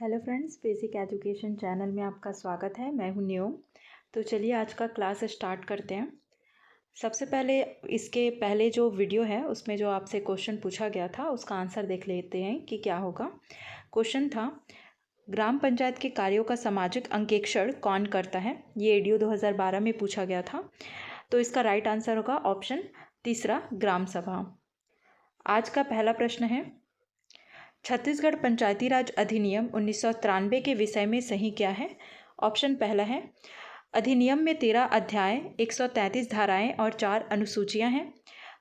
Hello friends, basic education channel में आपका स्वागत है। मैं हूं न्योम। तो चलिए आज का क्लास स्टार्ट करते हैं। सबसे पहले इसके पहले जो वीडियो है उसमें जो आपसे क्वेश्चन पूछा गया था उसका आंसर देख लेते हैं कि क्या होगा। क्वेश्चन था, ग्राम पंचायत के कार्यों का सामाजिक अंकेक्षण कौन करता है। ये एडीओ 2012 में पूछा गया था। तो इसका राइट आंसर होगा ऑप्शन तीसरा, ग्राम सभा। आज का पहला प्रश्न है, छत्तीसगढ़ पंचायती राज अधिनियम 1993 के विषय में सही क्या है। ऑप्शन पहला है, अधिनियम में 13 अध्याय, 133 धाराएं और 4 अनुसूचियां हैं।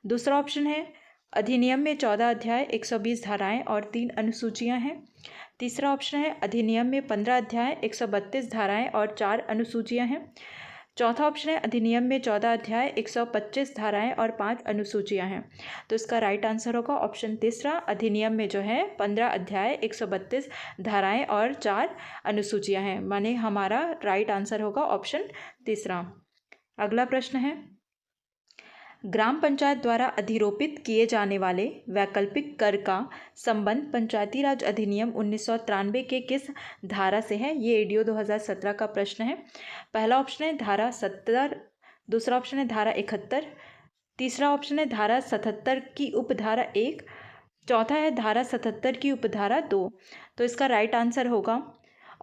दूसरा ऑप्शन है, अधिनियम में 14 अध्याय, 120 धाराएं और 3 अनुसूचियां हैं। तीसरा ऑप्शन है, अधिनियम में 15 अध्याय, 132 धाराएं और 4 अनुसूचियां हैं। चौथा ऑप्शन है, अधिनियम में 14 अध्याय, 125 धाराएं और 5 अनुसूचियां हैं। तो इसका राइट आंसर होगा ऑप्शन तीसरा, अधिनियम में जो है 15 अध्याय, 132 धाराएं और 4 अनुसूचियां हैं। माने हमारा राइट आंसर होगा ऑप्शन तीसरा। अगला प्रश्न है, ग्राम पंचायत द्वारा अधिरोपित किए जाने वाले वैकल्पिक कर का संबंध पंचायती राज अधिनियम 1993 के किस धारा से है। ये एडीओ 2017 का प्रश्न है। पहला ऑप्शन है धारा 70, दूसरा ऑप्शन है धारा 71, तीसरा ऑप्शन है धारा 77 की उपधारा 1, चौथा है धारा 77 की उपधारा 2। तो इसका राइट आंसर होगा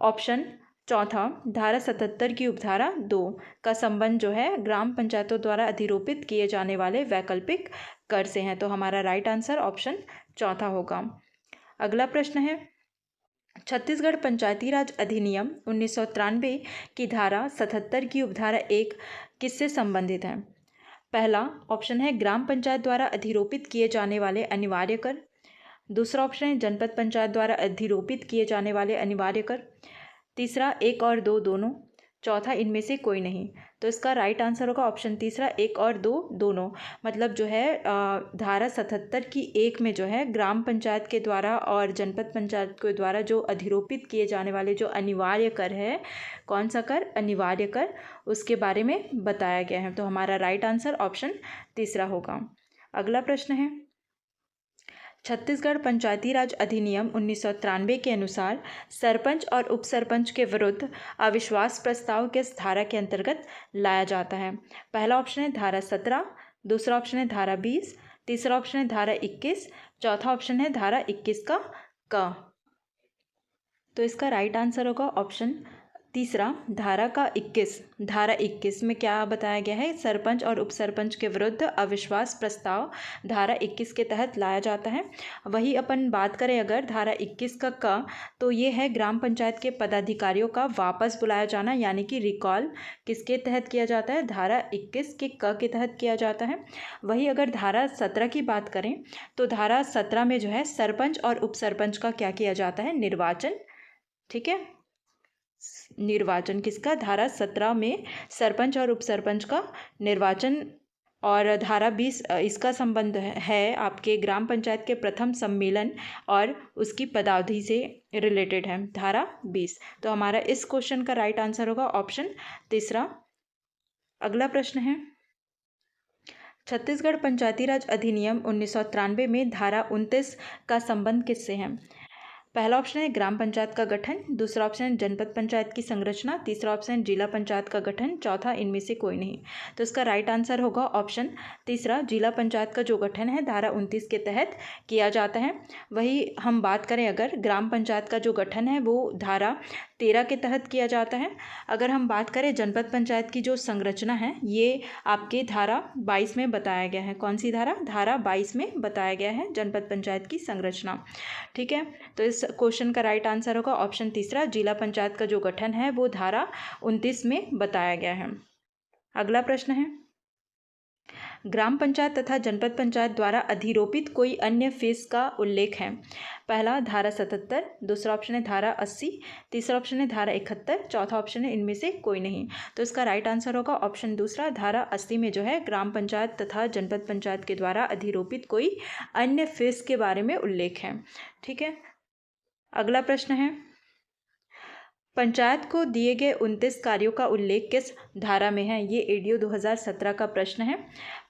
ऑप्शन चौथा, धारा 77 की उपधारा 2 का संबंध जो है ग्राम पंचायतों द्वारा अधिरोपित किए जाने वाले वैकल्पिक कर से है। तो हमारा राइट आंसर ऑप्शन चौथा होगा। अगला प्रश्न है, छत्तीसगढ़ पंचायती राज अधिनियम 1993 की धारा 77 की उपधारा 1 किससे संबंधित है। पहला ऑप्शन है, ग्राम पंचायत द्वारा अधिरोपित किए जाने वाले अनिवार्य कर। दूसरा ऑप्शन है, जनपद पंचायत द्वारा अधिरोपित किए जाने वाले अनिवार्य कर। तीसरा, 1 और 2 दोनों। चौथा, इनमें से कोई नहीं। तो इसका राइट आंसर होगा ऑप्शन तीसरा, 1 और 2 दोनों। मतलब जो है धारा 77 की 1 में जो है ग्राम पंचायत के द्वारा और जनपद पंचायत के द्वारा जो अधिरोपित किए जाने वाले जो अनिवार्य कर है, कौन सा कर, अनिवार्य कर, उसके बारे में बताया गया है। तो हमारा राइट आंसर ऑप्शन तीसरा होगा। अगला प्रश्न है, छत्तीसगढ़ पंचायती राज अधिनियम 1993 के अनुसार सरपंच और उपसरपंच के विरुद्ध अविश्वास प्रस्ताव किस धारा के अंतर्गत लाया जाता है। पहला ऑप्शन है धारा 17, दूसरा ऑप्शन है धारा 20, तीसरा ऑप्शन है धारा 21, चौथा ऑप्शन है धारा 21 का क। तो इसका राइट आंसर होगा ऑप्शन तीसरा, धारा का 21। धारा 21 में क्या बताया गया है, सरपंच और उपसरपंच के विरुद्ध अविश्वास प्रस्ताव धारा 21 के तहत लाया जाता है। वही अपन बात करें अगर धारा 21 का क, तो ये है ग्राम पंचायत के पदाधिकारियों का वापस बुलाया जाना, यानी कि रिकॉल किसके तहत किया जाता है, धारा 21 के क के तहत किया जाता है। वही अगर धारा 17 की बात करें तो धारा 17 में जो है सरपंच और उपसरपंच का क्या किया जाता है, निर्वाचन। ठीक है, निर्वाचन किसका, धारा 17 में सरपंच और उपसरपंच का निर्वाचन। और धारा 20 इसका संबंध है आपके ग्राम पंचायत के प्रथम सम्मेलन और उसकी पदावधि से रिलेटेड है, धारा 20। तो हमारा इस क्वेश्चन का राइट आंसर होगा ऑप्शन तीसरा। अगला प्रश्न है, छत्तीसगढ़ पंचायती राज अधिनियम 1993 में धारा 29 का संबंध किससे है। पहला ऑप्शन है ग्राम पंचायत का गठन, दूसरा ऑप्शन है जनपद पंचायत की संरचना, तीसरा ऑप्शन है जिला पंचायत का गठन, चौथा इनमें से कोई नहीं। तो इसका राइट आंसर होगा ऑप्शन तीसरा, जिला पंचायत का जो गठन है धारा 29 के तहत किया जाता है। वही हम बात करें अगर ग्राम पंचायत का जो गठन है वो धारा 13 के तहत किया जाता है। अगर हम बात करें जनपद पंचायत की जो संरचना है, ये आपके धारा 22 में बताया गया है। कौन सी धारा, धारा 22 में बताया गया है जनपद पंचायत की संरचना। ठीक है, तो इस क्वेश्चन का राइट आंसर होगा ऑप्शन तीसरा, जिला पंचायत का जो गठन है वो धारा 29 में बताया गया है। अगला प्रश्न है, ग्राम पंचायत तथा जनपद पंचायत द्वारा अधिरोपित कोई अन्य फीस का उल्लेख है। पहला धारा 77, दूसरा ऑप्शन है धारा 80, तीसरा ऑप्शन है धारा 71, चौथा ऑप्शन है इनमें से कोई नहीं। तो इसका राइट आंसर होगा ऑप्शन दूसरा, धारा 80 में जो है ग्राम पंचायत तथा जनपद पंचायत के द्वारा अधिरोपित कोई अन्य फीस के बारे में उल्लेख है। ठीक है, अगला प्रश्न है, पंचायत को दिए गए 29 कार्यों का उल्लेख किस धारा में है। ये एडीओ 2017 का प्रश्न है।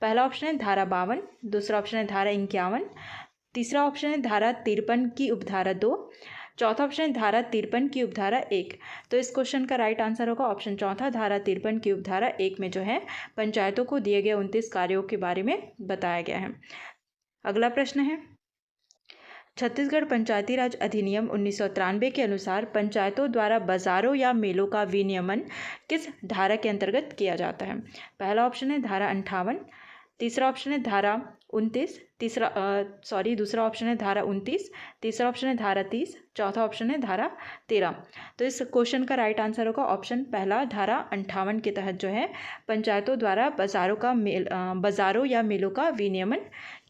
पहला ऑप्शन है धारा 52, दूसरा ऑप्शन है धारा 51, तीसरा ऑप्शन है धारा 53 की उपधारा 2, चौथा ऑप्शन है धारा 53 की उपधारा 1। तो इस क्वेश्चन का राइट आंसर होगा ऑप्शन चौथा, धारा 53 की उपधारा 1 में जो है पंचायतों को दिए गए 29 कार्यों के बारे में बताया गया है। अगला प्रश्न है, छत्तीसगढ़ पंचायती राज अधिनियम 1993 के अनुसार पंचायतों द्वारा बाजारों या मेलों का विनियमन किस धारा के अंतर्गत किया जाता है? पहला ऑप्शन है धारा 58, तीसरा ऑप्शन है धारा 29, दूसरा ऑप्शन है धारा 29, तीसरा ऑप्शन है धारा 30, चौथा ऑप्शन है धारा 13। तो इस क्वेश्चन का राइट आंसर होगा ऑप्शन पहला, धारा 58 के तहत जो है पंचायतों द्वारा बाजारों या मेलों का विनियमन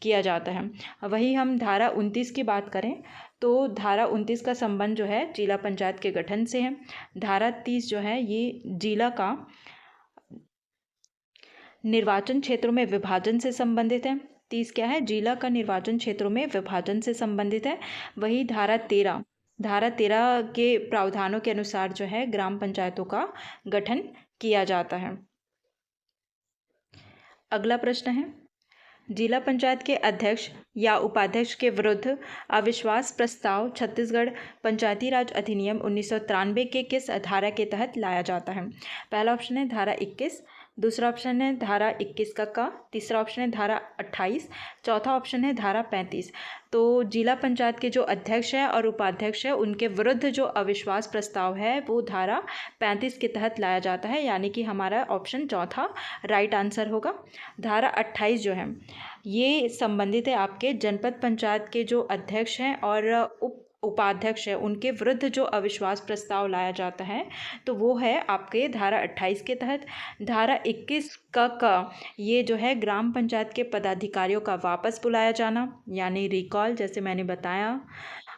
किया जाता है। वही हम धारा 29 की बात करें तो धारा 29 का संबंध जो है जिला पंचायत के गठन से है। धारा 30 जो है ये जिला का निर्वाचन क्षेत्रों में विभाजन से संबंधित है। 30 क्या है? जिला का निर्वाचन क्षेत्रों में विभाजन से संबंधित है। वही धारा 13 के प्रावधानों के अनुसार जो है ग्राम पंचायतों का गठन किया जाता है। अगला प्रश्न है, जिला पंचायत के अध्यक्ष या उपाध्यक्ष के विरुद्ध अविश्वास प्रस्ताव छत्तीसगढ़ पंचायती राज अधिनियम 1993 के किस धारा के तहत लाया जाता है? पहला ऑप्शन है धारा 21, दूसरा ऑप्शन है धारा 21 का, तीसरा ऑप्शन है धारा 28, चौथा ऑप्शन है धारा 35। तो जिला पंचायत के जो अध्यक्ष है और उपाध्यक्ष है उनके विरुद्ध जो अविश्वास प्रस्ताव है वो धारा 35 के तहत लाया जाता है, यानी कि हमारा ऑप्शन चौथा राइट आंसर होगा। धारा 28 जो है ये संबंधित है आपके जनपद पंचायत के जो अध्यक्ष हैं और उपाध्यक्ष है उनके विरुद्ध जो अविश्वास प्रस्ताव लाया जाता है तो वो है आपके धारा 28 के तहत। धारा 21 का ये जो है ग्राम पंचायत के पदाधिकारियों का वापस बुलाया जाना यानी रिकॉल, जैसे मैंने बताया।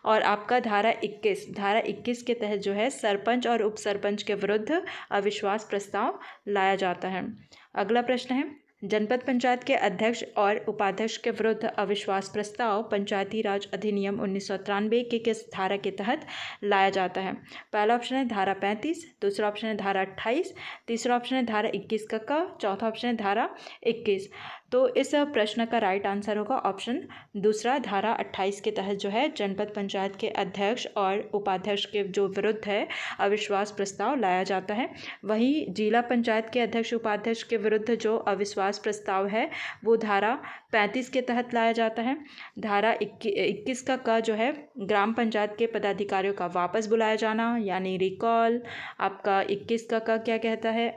और आपका धारा 21 के तहत जो है सरपंच और उप सरपंच के विरुद्ध अविश्वास प्रस्ताव लाया जाता है। अगला प्रश्न है, जनपद पंचायत के अध्यक्ष और उपाध्यक्ष के विरुद्ध अविश्वास प्रस्ताव पंचायती राज अधिनियम 1993 के किस धारा के तहत लाया जाता है? पहला ऑप्शन है धारा 35, दूसरा ऑप्शन है धारा 28, तीसरा ऑप्शन है धारा 21 का, चौथा ऑप्शन है धारा 21। तो इस प्रश्न का राइट आंसर होगा ऑप्शन दूसरा, धारा 28 के तहत जो है जनपद पंचायत के अध्यक्ष और उपाध्यक्ष के जो विरुद्ध है अविश्वास प्रस्ताव लाया जाता है। वहीं जिला पंचायत के अध्यक्ष उपाध्यक्ष के विरुद्ध जो अविश्वास प्रस्ताव है वो धारा 35 के तहत लाया जाता है। धारा 21 का जो है ग्राम पंचायत के पदाधिकारियों का वापस बुलाया जाना यानी रिकॉल। आपका 21 का क्या कहता है?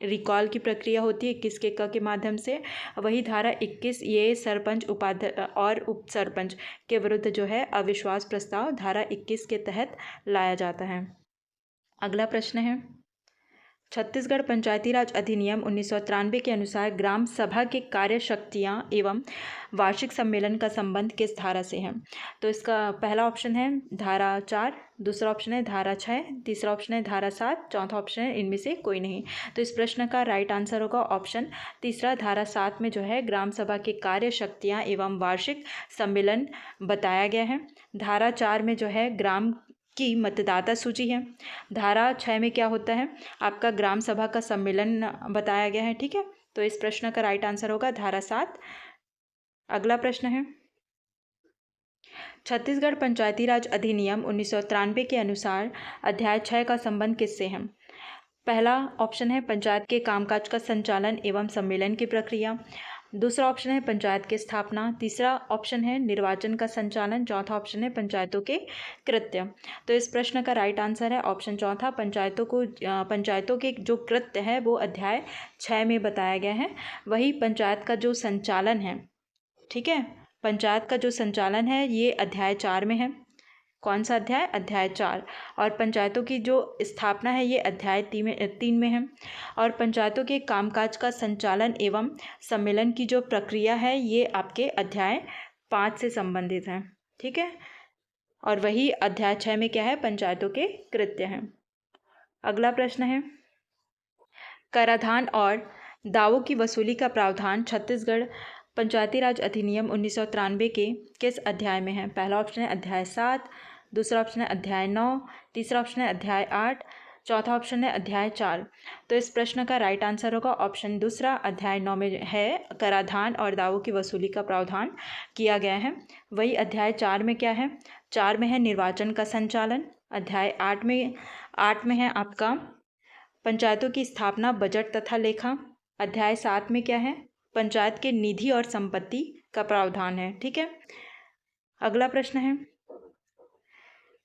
रिकॉल की प्रक्रिया होती है 21 के माध्यम से। वही धारा 21 ये सरपंच उपाध्यक्ष और उप सरपंच के विरुद्ध जो है अविश्वास प्रस्ताव धारा 21 के तहत लाया जाता है। अगला प्रश्न है, छत्तीसगढ़ पंचायती राज अधिनियम 1993 के अनुसार ग्राम सभा के कार्य शक्तियाँ एवं वार्षिक सम्मेलन का संबंध किस धारा से है? तो इसका पहला ऑप्शन है धारा 4, दूसरा ऑप्शन है धारा 6, तीसरा ऑप्शन है धारा 7, चौथा ऑप्शन है इनमें से कोई नहीं। तो इस प्रश्न का राइट आंसर होगा ऑप्शन तीसरा, धारा 7 में जो है ग्राम सभा के कार्य शक्तियाँ एवं वार्षिक सम्मेलन बताया गया है। धारा 4 में जो है ग्राम की मतदाता सूची है। धारा 6 में क्या होता है? आपका ग्राम सभा का सम्मेलन बताया गया है। ठीक है, तो इस प्रश्न का राइट आंसर होगा धारा 7। अगला प्रश्न है, छत्तीसगढ़ पंचायती राज अधिनियम 1993 के अनुसार अध्याय 6 का संबंध किससे है? पहला ऑप्शन है पंचायत के कामकाज का संचालन एवं सम्मेलन की प्रक्रिया, दूसरा ऑप्शन है पंचायत की स्थापना, तीसरा ऑप्शन है निर्वाचन का संचालन, चौथा ऑप्शन है पंचायतों के कृत्य। तो इस प्रश्न का राइट आंसर है ऑप्शन चौथा, पंचायतों के जो कृत्य है वो अध्याय 6 में बताया गया है। वही पंचायत का जो संचालन है, ठीक है, पंचायत का जो संचालन है ये अध्याय 4 में है। कौन सा अध्याय? अध्याय 4। और पंचायतों की जो स्थापना है ये अध्याय 3 में है। और पंचायतों के कामकाज का संचालन एवं सम्मेलन की जो प्रक्रिया है ये आपके अध्याय 5 से संबंधित है। ठीक है, और वही अध्याय 6 में क्या है? पंचायतों के कृत्य हैं। अगला प्रश्न है, कराधान और दावों की वसूली का प्रावधान छत्तीसगढ़ पंचायती राज अधिनियम 1993 के किस अध्याय में है? पहला ऑप्शन है अध्याय 7, दूसरा ऑप्शन है अध्याय 9, तीसरा ऑप्शन है अध्याय 8, चौथा ऑप्शन है अध्याय 4। तो इस प्रश्न का राइट आंसर होगा ऑप्शन दूसरा, अध्याय 9 में है कराधान और दावों की वसूली का प्रावधान किया गया है। वही अध्याय 4 में क्या है? 4 में है निर्वाचन का संचालन। अध्याय 8 में है आपका पंचायतों की स्थापना, बजट तथा लेखा। अध्याय 7 में क्या है, पंचायत के निधि और संपत्ति का प्रावधान है। ठीक है, अगला प्रश्न है,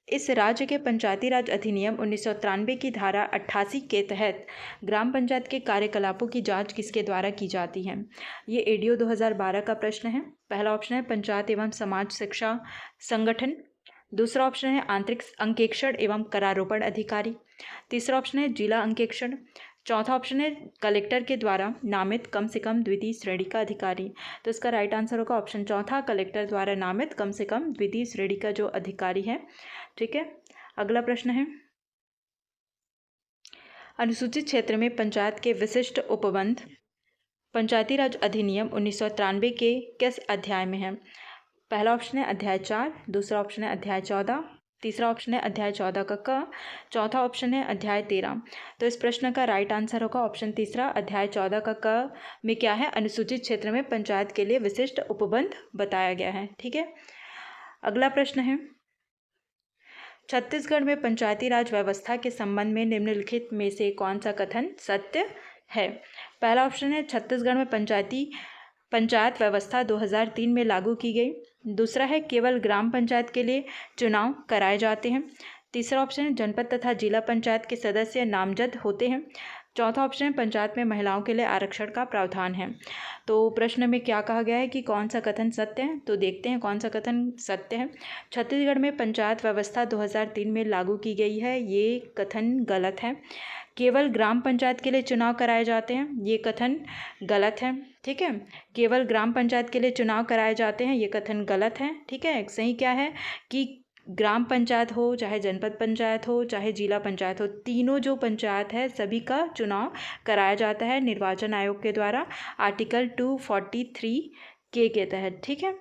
इस राज्य के पंचायती राज अधिनियम 1993 की धारा 88 के तहत ग्राम पंचायत के कार्यकलापों की जांच किसके द्वारा की जाती है। ये एडीओ 2012 का प्रश्न है। पहला ऑप्शन है पंचायत एवं समाज शिक्षा संगठन। दूसरा ऑप्शन है आंतरिक अंकेक्षण एवं करारोपण अधिकारी। तीसरा ऑप्शन है जिला अंकेक्षण। चौथा ऑप्शन है कलेक्टर के द्वारा नामित कम से कम द्वितीय श्रेणी का अधिकारी। तो इसका राइट आंसर होगा ऑप्शन चौथा, कलेक्टर द्वारा नामित कम से कम द्वितीय श्रेणी का जो अधिकारी है। ठीक है, अगला प्रश्न है, अनुसूचित क्षेत्र में पंचायत के विशिष्ट उपबंध पंचायती राज अधिनियम 1993 के किस अध्याय में है। पहला ऑप्शन है अध्याय 4, दूसरा ऑप्शन है अध्याय 14, तीसरा ऑप्शन है अध्याय 14 का क, चौथा ऑप्शन है अध्याय 13। तो इस प्रश्न का राइट आंसर होगा ऑप्शन तीसरा, अध्याय 14 का क में क्या है, अनुसूचित क्षेत्र में पंचायत के लिए विशिष्ट उपबंध बताया गया है। ठीक है, अगला प्रश्न है, छत्तीसगढ़ में पंचायती राज व्यवस्था के संबंध में निम्नलिखित में से कौन सा कथन सत्य है। पहला ऑप्शन है छत्तीसगढ़ में पंचायत व्यवस्था 2003 में लागू की गई। दूसरा है केवल ग्राम पंचायत के लिए चुनाव कराए जाते हैं। तीसरा ऑप्शन है जनपद तथा जिला पंचायत के सदस्य नामजद होते हैं। चौथा ऑप्शन है पंचायत में महिलाओं के लिए आरक्षण का प्रावधान है। तो प्रश्न में क्या कहा गया है कि कौन सा कथन सत्य है, तो देखते हैं कौन सा कथन सत्य है। छत्तीसगढ़ में पंचायत व्यवस्था 2003 में लागू की गई है, ये कथन गलत है। केवल ग्राम पंचायत के लिए चुनाव कराए जाते हैं, ये कथन गलत है। ठीक है, केवल ग्राम पंचायत के लिए चुनाव कराए जाते हैं, ये कथन गलत है। ठीक है, सही क्या है कि ग्राम पंचायत हो, चाहे जनपद पंचायत हो, चाहे जिला पंचायत हो, तीनों जो पंचायत है सभी का चुनाव कराया जाता है निर्वाचन आयोग के द्वारा आर्टिकल 243 के तहत। ठीक है,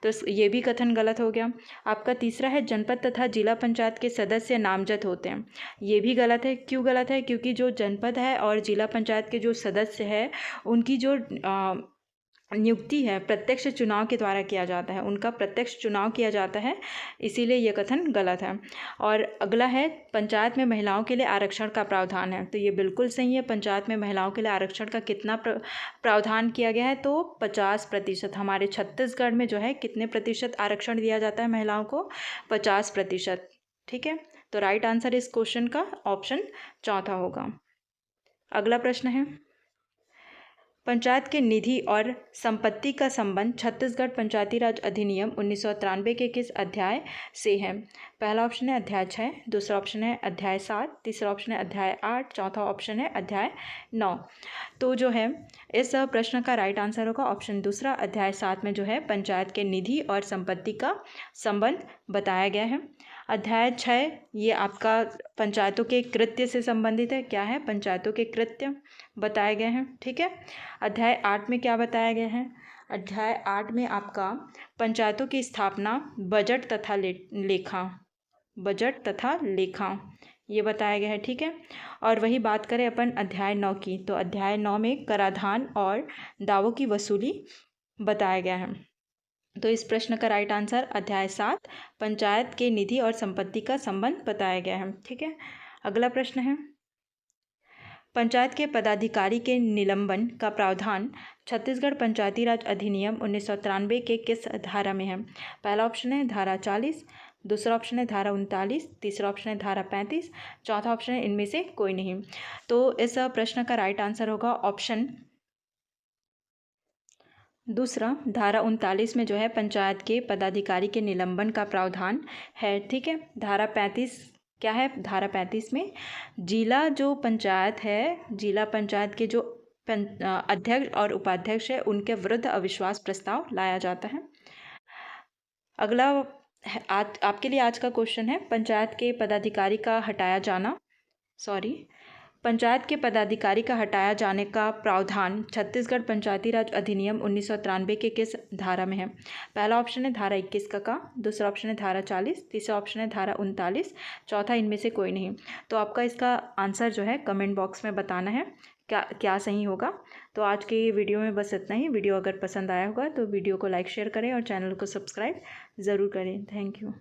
तो ये भी कथन गलत हो गया। आपका तीसरा है जनपद तथा जिला पंचायत के सदस्य नामजद होते हैं, ये भी गलत है। क्यों गलत है, क्योंकि जो जनपद है और जिला पंचायत के जो सदस्य है उनकी जो नियुक्ति है प्रत्यक्ष चुनाव के द्वारा किया जाता है, उनका प्रत्यक्ष चुनाव किया जाता है, इसीलिए यह कथन गलत है। और अगला है पंचायत में महिलाओं के लिए आरक्षण का प्रावधान है, तो ये बिल्कुल सही है। पंचायत में महिलाओं के लिए आरक्षण का कितना प्रावधान किया गया है, तो 50%। हमारे छत्तीसगढ़ में जो है कितने प्रतिशत आरक्षण दिया जाता है महिलाओं को, 50%। ठीक है, तो राइट आंसर इस क्वेश्चन का ऑप्शन चौथा होगा। अगला प्रश्न है, पंचायत के निधि और संपत्ति का संबंध छत्तीसगढ़ पंचायती राज अधिनियम 1993 के किस अध्याय से है। पहला ऑप्शन है अध्याय 6, दूसरा ऑप्शन है अध्याय 7, तीसरा ऑप्शन है अध्याय 8, चौथा ऑप्शन है अध्याय 9। तो जो है इस प्रश्न का राइट आंसर होगा ऑप्शन दूसरा, अध्याय 7 में जो है पंचायत के निधि और संपत्ति का संबंध बताया गया है। अध्याय 6 ये आपका पंचायतों के कृत्य से संबंधित है, क्या है, पंचायतों के कृत्य बताए गए हैं। ठीक है, अध्याय 8 में क्या बताया गया है, अध्याय 8 में आपका पंचायतों की स्थापना, बजट तथा लेखा ये बताया गया है। ठीक है, और वही बात करें अपन अध्याय 9 की, तो अध्याय 9 में कराधान और दावों की वसूली बताया गया है। तो इस प्रश्न का राइट आंसर अध्याय 7 पंचायत के निधि और संपत्ति का संबंध बताया गया है। ठीक है, अगला प्रश्न है, पंचायत के पदाधिकारी के निलंबन का प्रावधान छत्तीसगढ़ पंचायती राज अधिनियम 1993 के किस धारा में है। पहला ऑप्शन है धारा 40, दूसरा ऑप्शन है धारा 39, तीसरा ऑप्शन है धारा 35, चौथा ऑप्शन है इनमें से कोई नहीं। तो इस प्रश्न का राइट आंसर होगा ऑप्शन दूसरा, धारा 39 में जो है पंचायत के पदाधिकारी के निलंबन का प्रावधान है। ठीक है, धारा 35 क्या है, धारा 35 में जिला जो पंचायत है, जिला पंचायत के जो अध्यक्ष और उपाध्यक्ष है उनके विरुद्ध अविश्वास प्रस्ताव लाया जाता है। अगला आपके लिए आज का क्वेश्चन है, पंचायत के पदाधिकारी का हटाया जाना पंचायत के पदाधिकारी का हटाया जाने का प्रावधान छत्तीसगढ़ पंचायती राज अधिनियम 1993 के किस धारा में है। पहला ऑप्शन है धारा 21 का, दूसरा ऑप्शन है धारा 40, तीसरा ऑप्शन है धारा 39, चौथा इनमें से कोई नहीं। तो आपका इसका आंसर जो है कमेंट बॉक्स में बताना है क्या सही होगा। तो आज के वीडियो में बस इतना ही। वीडियो अगर पसंद आया होगा तो वीडियो को लाइक शेयर करें और चैनल को सब्सक्राइब ज़रूर करें। Thank you.